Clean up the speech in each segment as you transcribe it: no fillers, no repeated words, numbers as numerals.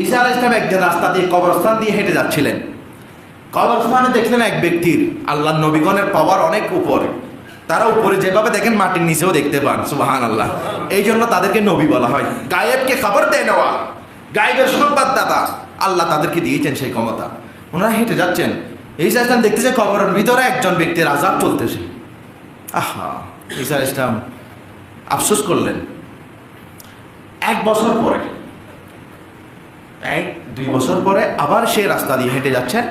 ঈসা আলাইহিস সালাম একদিন রাস্তা দিয়ে কবরস্থান দিয়ে হেঁটে যাচ্ছিলেন। কবরস্থানে দেখলেন এক ব্যক্তির, আল্লাহর নবীগণের পাওয়ার অনেক উপরে, তারা উপরে যেভাবে দেখেন মাটির নিচেও দেখতে পান, সুবহানাল্লাহ। এই জন্য তাদেরকে নবী বলা হয়। গায়েবকে খবর দেয় নেওয়া, গায়েবের সংবাদদাতা, আল্লাহ তাদেরকে দিয়েছেন সেই ক্ষমতা। ওনারা হেঁটে যাচ্ছেন, ঈসা আলাইহিস সালাম দেখতেছে কবরের ভিতরে একজন ব্যক্তির আযাব চলতেছে। আহা, ঈসা আলাইহিস সালাম আফসোস করলেন। 1 বছর পরে, 1-2 বছর পরে আবার সে রাস্তা দিয়ে হেঁটে যাচ্ছেন,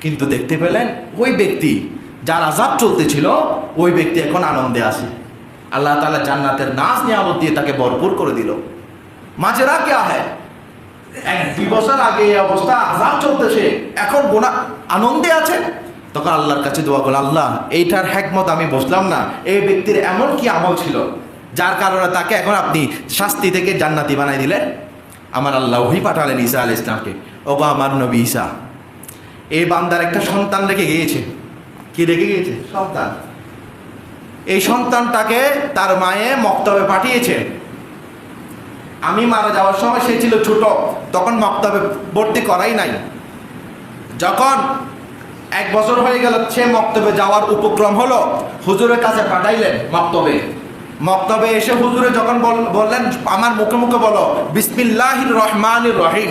কিন্তু দেখতে পেলেন ওই ব্যক্তি যার আযাব চলতেছিল, ওই ব্যক্তি এখন আনন্দে আছে। আল্লাহ তাআলা জান্নাতের নাজ নিয়ামত দিয়ে তাকে ভরপুর করে দিল। মাজরা क्या है? 1-2 বছর আগে এই অবস্থা, আযাব চলতেছে, এখন আনন্দে আছে। তখন আল্লাহর কাছে দোয়া করল, আল্লাহ এইটার হিকমত আমি বুঝলাম না, এই ব্যক্তির এমন কি আমল ছিল যার কারণে তাকে এখন আপনি শাস্তি থেকে জান্নাতি বানাই দিলেন। আমার আল্লাহ ওহী পাঠালেন ঈসা আলাইহিস সালামকে। ওগো আমার নবী ঈসা, এই বান্দার একটা সন্তান রেখে গিয়েছে। কি রেখে গিয়েছে? সন্তান। এই সন্তানটাকে তার মায়ে মক্তবে পাঠিয়েছে। আমি মারা যাওয়ার সময় সে ছিল ছোট, তখন মক্তবে ভর্তি করাই নাই। যখন 1 বছর হয়ে গেল, সে মক্তবে যাওয়ার উপক্রম হলো, হুজুরের কাছে পাঠাইলেন। মক্তবে এসে হুজুরে যখন বললেন, আমার মুখে মুখে বলো বিসমিল্লাহির রহমানির রহিম,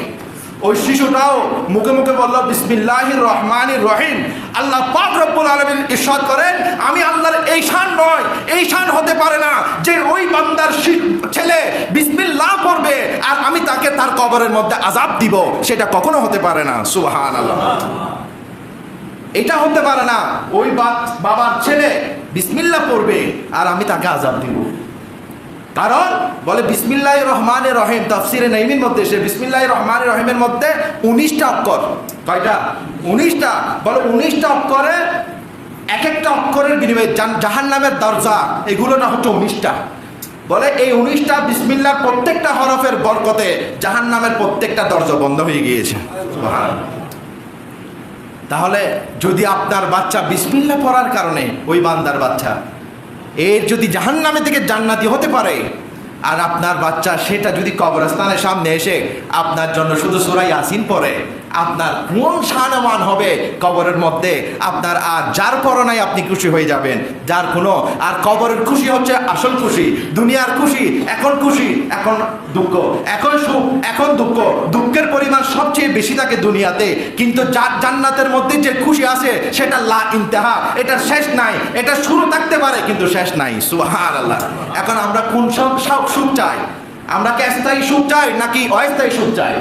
ওই শিশুটাও মুখে মুখে বলল বিসমিল্লাহির রহমানির রহিম। আল্লাহ পাক রব্বুল আলামিন ইরশাদ করেন, আমি আল্লাহর এই শান নয়, এই শান হতে পারে না যে ওই বান্দার ছেলে বিসমিল্লাহ পড়বে আর আমি তাকে তার কবরের মধ্যে আযাব দিব, সেটা কখনো হতে পারে না। সুবহানাল্লাহ, এটা হতে পারে না। ওই বাবার ছেলে বিসমিল্লাহ পড়বে আর আমি তাকে আযাব দিব। কারণ বলে বিসমিল্লাহির রহমানির রহিম, তাফসিরে নাইমির মধ্যে সে বিসমিল্লাহির রহমানির রহিমের মধ্যে 19টা অক্ষর। কয়টা? 19টা। বলে 19টা অক্ষরে, এক একটা অক্ষরের বিনিময়ে জাহান্নামের দরজা, এগুলো না হচ্ছে 19টা। বলে এই 19টা বিসমিল্লাহর প্রত্যেকটা হরফের বরকতে জাহান্নামের প্রত্যেকটা দরজা বন্ধ হয়ে গিয়েছে। সুবহানাল্লাহ। তাহলে যদি আপনার বাচ্চা বিসমিল্লাহ পড়ার কারণে, ওই বান্দার বাচ্চা এর যদি জাহান্নামে থেকে জান্নাতি হতে পারে, আর আপনার বাচ্চা সেটা যদি কবরস্থানের সামনে এসে আপনার জন্য শুধু সূরা ইয়াসিন পড়ে, আপনার কোন শানমান হবে কবরের মধ্যে। আপনার আর যার পরনায় আপনি খুশি হয়ে যাবেন, যার কোনো আর কবরের খুশি হচ্ছে আসল খুশি, দুনিয়ার খুশি এখন খুশি, এখন দুঃখ, এখন সুখ, এখন দুঃখ। দুঃখের পরিমাণ সবচেয়ে বেশি থাকে দুনিয়াতে, কিন্তু যার জান্নাতের মধ্যে যে খুশি আছে সেটা লা ইন্তেহা, এটার শেষ নাই। এটা শুরু থাকতে পারে কিন্তু শেষ নাই। সুবহানাল্লাহ। এখন আমরা কোন সুখ চাই? আমরা কি স্থায়ী সুখ চাই নাকি অস্থায়ী সুখ চাই?